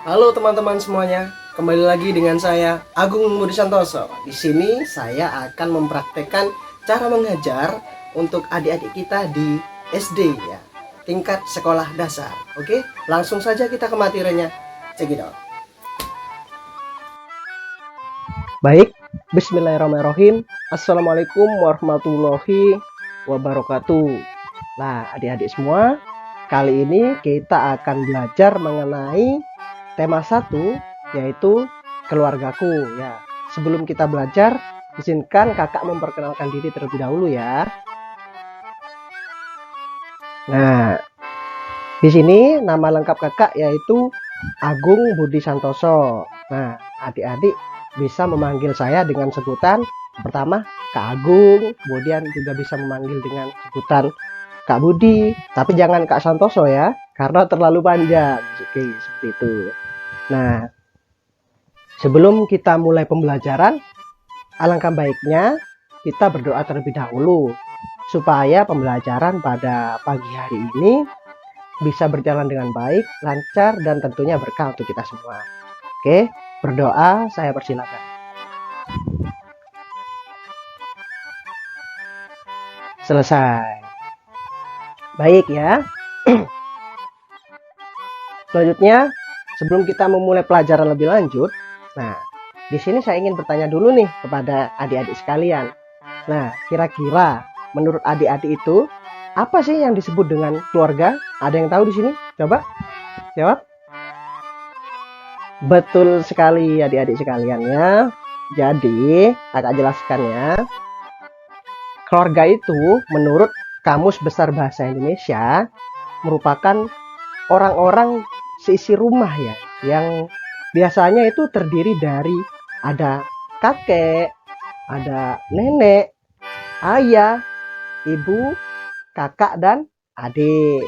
Halo teman-teman semuanya, kembali lagi dengan saya Agung Budi Santoso. Di sini saya akan mempraktekkan cara mengajar untuk adik-adik kita di SD ya, tingkat sekolah dasar. Oke, langsung saja kita ke materinya. Check it out. Baik, Bismillahirrahmanirrahim. Assalamualaikum warahmatullahi wabarakatuh. Nah, adik-adik semua, kali ini kita akan belajar mengenai tema 1, yaitu keluargaku ya. Sebelum kita belajar, izinkan kakak memperkenalkan diri terlebih dahulu ya. Nah, di sini nama lengkap kakak yaitu Agung Budi Santoso. Nah, adik-adik bisa memanggil saya dengan sebutan pertama Kak Agung, kemudian juga bisa memanggil dengan sebutan Kak Budi, tapi jangan Kak Santoso ya, karena terlalu panjang. Oke, seperti itu. Nah, sebelum kita mulai pembelajaran, alangkah baiknya kita berdoa terlebih dahulu supaya pembelajaran pada pagi hari ini bisa berjalan dengan baik, lancar, dan tentunya berkah untuk kita semua. Oke, berdoa, saya persilakan. Selesai. Baik ya. Selanjutnya, sebelum kita memulai pelajaran lebih lanjut, nah, di sini saya ingin bertanya dulu nih kepada adik-adik sekalian. Nah, kira-kira menurut adik-adik itu apa sih yang disebut dengan keluarga? Ada yang tahu di sini? Coba jawab. Betul sekali adik-adik sekalian ya. Jadi, kakak jelaskan ya. Keluarga itu menurut Kamus Besar Bahasa Indonesia merupakan orang-orang seisi rumah ya, yang biasanya itu terdiri dari ada kakek, ada nenek, ayah, ibu, kakak, dan adik.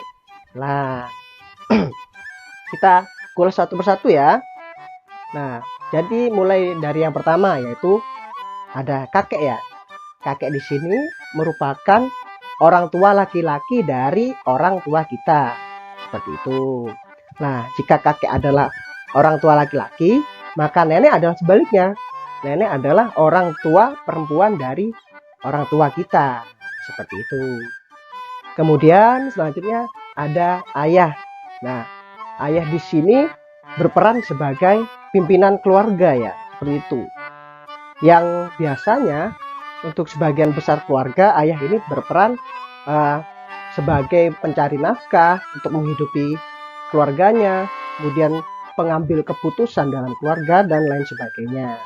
Nah, kita kulas satu persatu ya. Nah, jadi mulai dari yang pertama yaitu ada kakek ya. Kakek di sini merupakan orang tua laki-laki dari orang tua kita. Seperti itu. Nah, jika kakek adalah orang tua laki-laki, maka nenek adalah sebaliknya. Nenek adalah orang tua perempuan dari orang tua kita. Seperti itu. Kemudian selanjutnya ada ayah. Nah, ayah di sini berperan sebagai pimpinan keluarga ya, seperti itu. Yang biasanya untuk sebagian besar keluarga, ayah ini berperan sebagai pencari nafkah untuk menghidupi keluarganya, kemudian pengambil keputusan dalam keluarga dan lain sebagainya.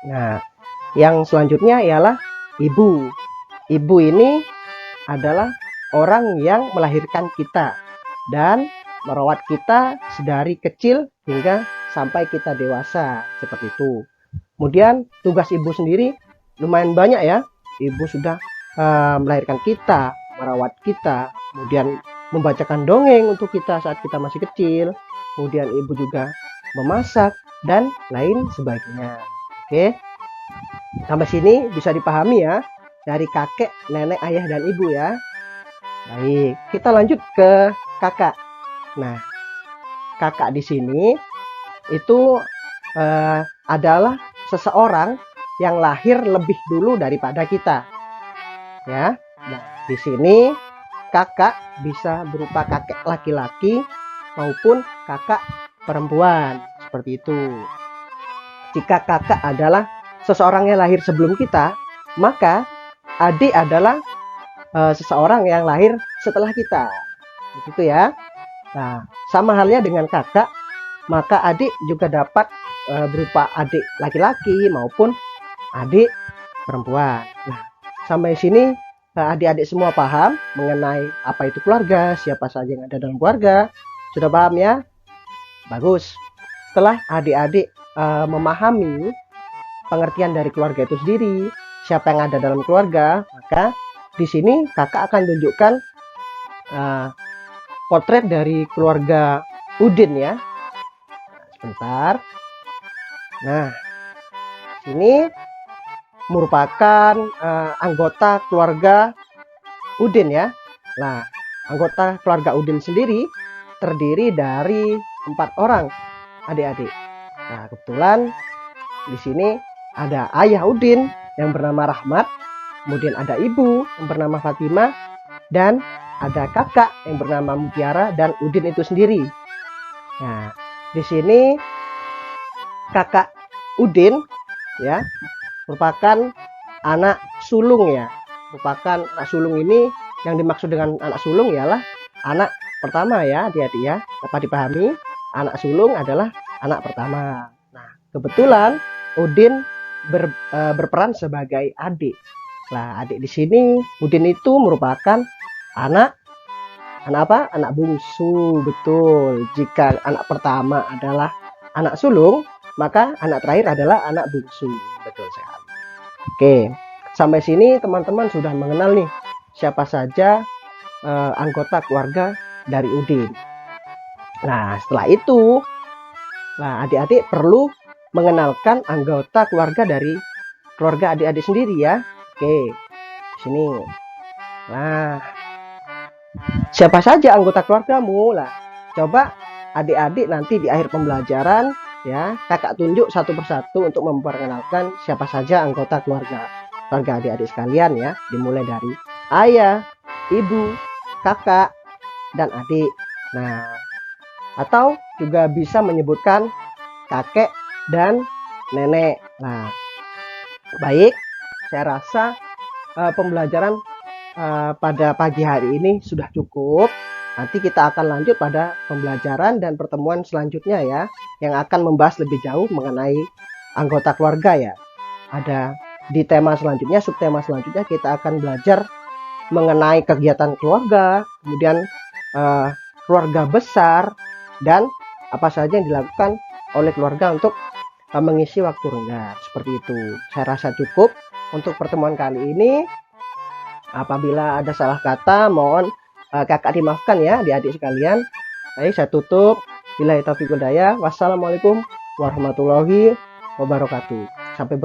Nah, yang selanjutnya ialah ibu. Ibu ini adalah orang yang melahirkan kita dan merawat kita sedari kecil hingga sampai kita dewasa, seperti itu. Kemudian tugas ibu sendiri lumayan banyak ya. Ibu sudah melahirkan kita, merawat kita, kemudian membacakan dongeng untuk kita saat kita masih kecil, kemudian ibu juga memasak dan lain sebagainya. Oke, sampai sini bisa dipahami ya, dari kakek, nenek, ayah, dan ibu ya. Baik, kita lanjut ke kakak. Nah, kakak di sini itu adalah seseorang yang lahir lebih dulu daripada kita. Ya. Nah, di sini kakak bisa berupa kakek laki-laki maupun kakak perempuan, seperti itu. Jika kakak adalah seseorang yang lahir sebelum kita, maka adik adalah seseorang yang lahir setelah kita. Begitu ya. Nah, sama halnya dengan kakak, maka adik juga dapat berupa adik laki-laki maupun adik perempuan. Nah, sampai sini adik-adik semua paham mengenai apa itu keluarga, siapa saja yang ada dalam keluarga. Sudah paham ya? Bagus. Setelah adik-adik memahami pengertian dari keluarga itu sendiri, siapa yang ada dalam keluarga, maka di sini kakak akan tunjukkan potret dari keluarga Udin ya. Sebentar. Nah, ini merupakan anggota keluarga Udin ya. Nah, anggota keluarga Udin sendiri terdiri dari 4 orang. adik-adik. Nah, kebetulan di sini ada ayah Udin yang bernama Rahmat, kemudian ada ibu yang bernama Fatimah, dan ada kakak yang bernama Mutiara dan Udin itu sendiri. Nah, di sini kakak Udin ya merupakan anak sulung ya. Merupakan anak sulung ini, yang dimaksud dengan anak sulung ialah anak pertama ya adik-adik ya. Dapat dipahami, anak sulung adalah anak pertama. Nah, kebetulan Udin berperan sebagai adik. Nah, adik di sini Udin itu merupakan anak apa? Anak bungsu. Betul. Jika anak pertama adalah anak sulung, maka anak terakhir adalah anak bungsu. Betul sekali. Oke, sampai sini teman-teman sudah mengenal nih siapa saja anggota keluarga dari Udin. Nah, setelah itu, nah adik-adik perlu mengenalkan anggota keluarga dari keluarga adik-adik sendiri ya. Oke, sini. Nah, siapa saja anggota keluargamu? Lah, coba adik-adik nanti di akhir pembelajaran ya, kakak tunjuk satu persatu untuk memperkenalkan siapa saja anggota keluarga adik-adik sekalian ya. Dimulai dari ayah, ibu, kakak, dan adik. Nah, atau juga bisa menyebutkan kakek dan nenek. Nah, baik, saya rasa pembelajaran pada pagi hari ini sudah cukup. Nanti kita akan lanjut pada pembelajaran dan pertemuan selanjutnya ya, yang akan membahas lebih jauh mengenai anggota keluarga ya. Ada di tema selanjutnya, subtema selanjutnya kita akan belajar mengenai kegiatan keluarga, kemudian keluarga besar, dan apa saja yang dilakukan oleh keluarga untuk mengisi waktu renggang. Seperti itu. Saya rasa cukup untuk pertemuan kali ini. Apabila ada salah kata, mohon kakak dimaafkan ya adik-adik sekalian. Baik, saya tutup. Billahi taufiq wal hidayah. Wassalamualaikum warahmatullahi wabarakatuh. Sampai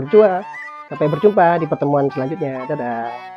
berjumpa di pertemuan selanjutnya. Dadah.